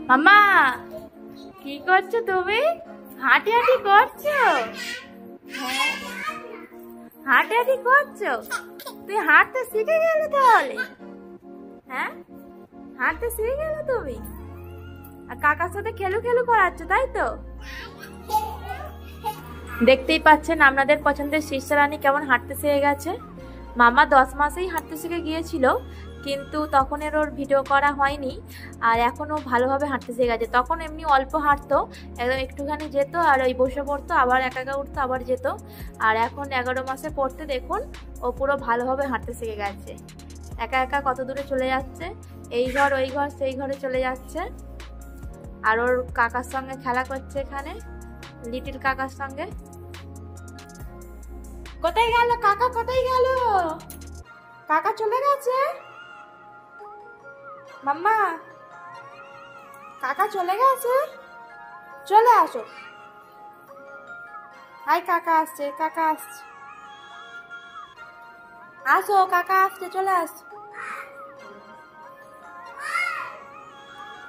মামা কি করছো তুমি? হাঁটি হাঁটি করছো? হ্যাঁ হাঁটি হাঁটি করছো? তুই হাঁটতে শিখে গেলে তাহলে? হ্যাঁ হাঁটতে শিখে গেলে তুমি? আর কাকার সাথে খেলু খেলু করাচ্ছ তাই তো? দেখতেই পাচ্ছেন আপনাদের পছন্দের শীর্ষা রানী কেমন হাঁটতে শিখে গেছে। মামা 10 মাসেই হাঁটতে শিখে গিয়েছিল, কিন্তু তখন ওর ভিডিও করা হয়নি। আর এখন ও ভালোভাবে হাঁটতে শিখে গেছে। তখন এমনি অল্প হাঁটতো, একদম একটুখানি যেত আর ওই বসে পড়তো, আবার একা একা উঠতো আবার যেত। আর এখন 11 মাসে পড়তে দেখুন ও পুরো ভালোভাবে হাঁটতে শিখে গেছে। একা একা কত দূরে চলে যাচ্ছে, এই ঘর ওই ঘর সেই ঘরে চলে যাচ্ছে। আর ওর কাকার সঙ্গে খেলা করছে এখানে, লিটিল কাকার সঙ্গে। কোথায় গেল কাকা? কোথায় গেল কাকা? চলে গেছে মাম্মা, কাকা চলে গেছে। চলে আসো। হাই কাকা আসছে, কাকা আসছে, আসো কাকা আসছে, চলে আসো।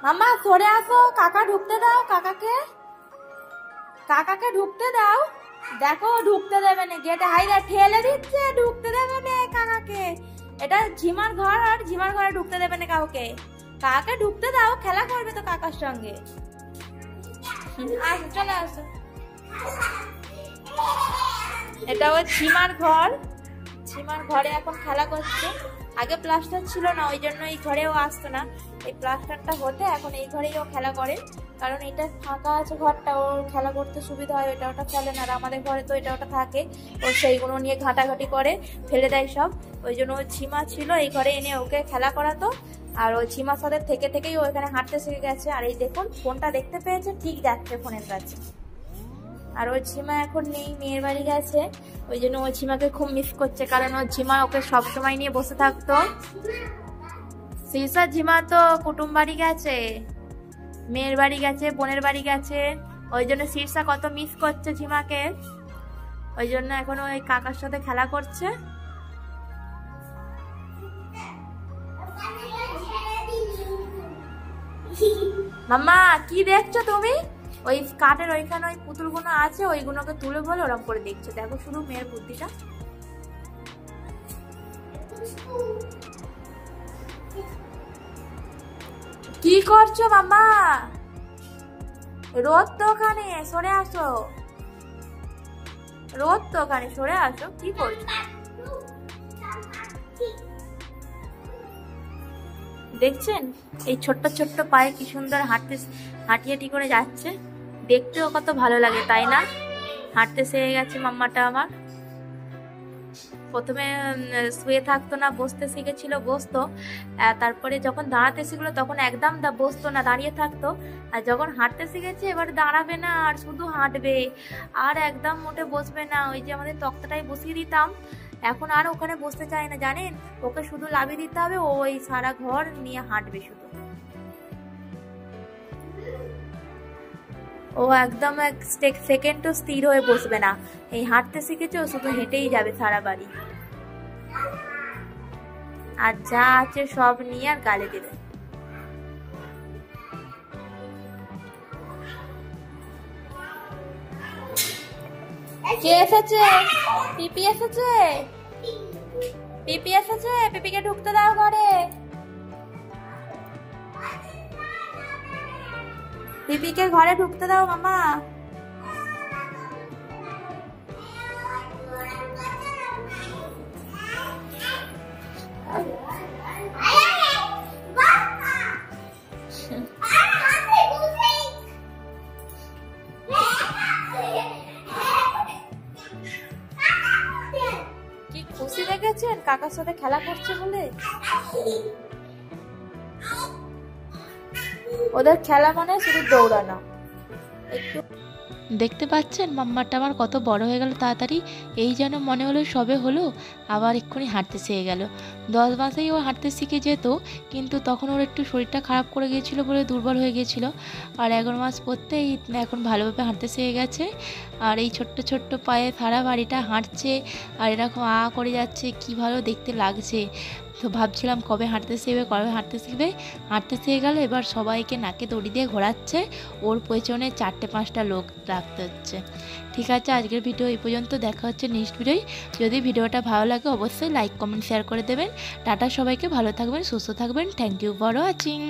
মাম্মা সরে আসো, কাকা ঢুকতে দাও কাকাকে, কাকাকে ঢুকতে দাও। দেখো ঢুকতে দেবে না, গেটে হাইরা ঠেলে দিচ্ছে, ঢুকতে দেবে না কাকাকে। এটা ঝিমার ঘর, আর ঝিমার ঘরে ঢুকতে দেবে না কাউকে। কাকাকে ঢুকতে দাও, খেলা করবে তো কাকার সঙ্গে। আসো চলে আসো। এটা ওই ঝিমার ঘর, ঝিমার ঘরে এখন খেলা করছে। আগে প্লাস্টার ছিল না, ওই জন্য এই ঘরেও আসতো না। এই প্লাস্টারটা হতে এখন এই ঘরেই ও খেলা করে, কারণ এটা ফাঁকা আছে ঘরটা, ওর খেলা করতে সুবিধা হয়। ওটা ওটা ফেলে না, আর আমাদের ঘরে তো এটা ওটা থাকে, ও সেইগুলো নিয়ে ঘাটাঘাটি করে ফেলে দেয় সব। ওই জন্য ও ঝিমা ছিল এই ঘরে এনে ওকে খেলা করাতো। আর ওই ঝিমার সাথে থেকে থেকেই ও এখানে হাঁটতে শিখে গেছে। আর এই দেখুন ফোনটা দেখতে পেয়েছে, ঠিক যাচ্ছে ফোনের কাছে। আর ওই ঝিমা এখন নেই, মেয়ের বাড়ি গেছে। ওই জন্য ওই ঝিমাকে খুব মিস করছে, কারণ ওর ঝিমা ওকে সবসময় নিয়ে বসে থাকতো। শীর্ষা ঝিমা তো কুটুম বাড়ি গেছে, মেয়ের বাড়ি গেছে, বোনের বাড়ি গেছে। ওই জন্য শীর্ষা কত মিস করছে ঝিমাকে। ওই জন্য এখন ওই কাকার সাথে খেলা করছে। মাম্মা কি দেখছো তুমি? ওই কাঠের ওইখানে ওই পুতুলগুলো আছে, ওইগুলোকে তুলে বলে ওরকম করে দেখছো। দেখো শুধু মেয়ের বুদ্ধিটা। কি করছো মাম্মা? রোদ তো ওখানে, সরে আসো। রোদ তো ওখানে, সরে আসো। কি করছো? দেখছেন এই ছোট্ট ছোট্ট পায়ে কি সুন্দর হাঁটি হাঁটি করে যাচ্ছে। দেখতেও কত ভালো লাগে তাই না? হাঁটতে শিখে গেছে মাম্মাটা আমার। প্রথমে শুয়ে থাকতো না, বসতে শিখেছিল, বসতো। তারপরে যখন দাঁড়াতে শিখলো তখন একদম বসতো না, দাঁড়িয়ে থাকতো। আর যখন হাঁটতে শিখেছে এবার দাঁড়াবে না, আর শুধু হাঁটবে, আর একদম মোটে বসবে না। ওই যে আমাদের তক্তাটাই বসিয়ে দিতাম, এখন আর ওখানে বসতে চায় না জানেন। ওকে শুধু লাভিয়ে দিতে হবে, ওই সারা ঘর নিয়ে হাঁটবে শুধু। ও একদম এক সেকেন্ডও স্থির হয়ে বসবে না। এই হাঁটতে শিখেছে, ও শুধু হেঁটেই যাবে সারা বাড়ি, আর যা আছে সব নিয়ে আর গালে দেবে। কে এসেছে? পিপি এসেছে, পিপি এসেছে। পিপিকে ঢুকতে দাও ঘরে। পিপিকে ঘরে ঢুকতে দাও মামা। কি খুশি দেখেছেন কাকার সাথে খেলা করছে বলে? ওদের খেলা মানে শুধু দৌড়ানো। একটু দেখতে পাচ্ছেন মাম্মাটা আমার কত বড় হয়ে গেল তাড়াতাড়ি। এই যেন মনে হলো সবে হলো, আবার এক্ষুনি হাঁটতে শিখে গেল। 10 মাসেই ও হাঁটতে শিখে যেত, কিন্তু তখন ওর একটু শরীরটা খারাপ করে গিয়েছিল বলে দুর্বল হয়ে গিয়েছিল। আর 11 মাস পরতেই এখন ভালোভাবে হাঁটতে শিখে গেছে। আর এই ছোট্ট ছোট্ট পায়ে সারা বাড়িটা হাঁটছে, আর এরকম করে যাচ্ছে, কি ভালো দেখতে লাগছে। তো ভাবছিলাম কবে হাঁটতে শিখবে। হাঁটতে শিখে গেল, এবার সবাইকে নাকে দড়ি দিয়ে ঘোরাচ্ছে, ওর পেছনে 4-5টা লোক রাখতে হচ্ছে। ঠিক আছে, আজকের ভিডিও এই পর্যন্ত, দেখা হচ্ছে নেক্সট ভিডিওয়। যদি ভিডিওটা ভালো লাগে অবশ্যই লাইক কমেন্ট শেয়ার করে দেবেন। টাটা সবাইকে, ভালো থাকবেন, সুস্থ থাকবেন। Thank you for watching.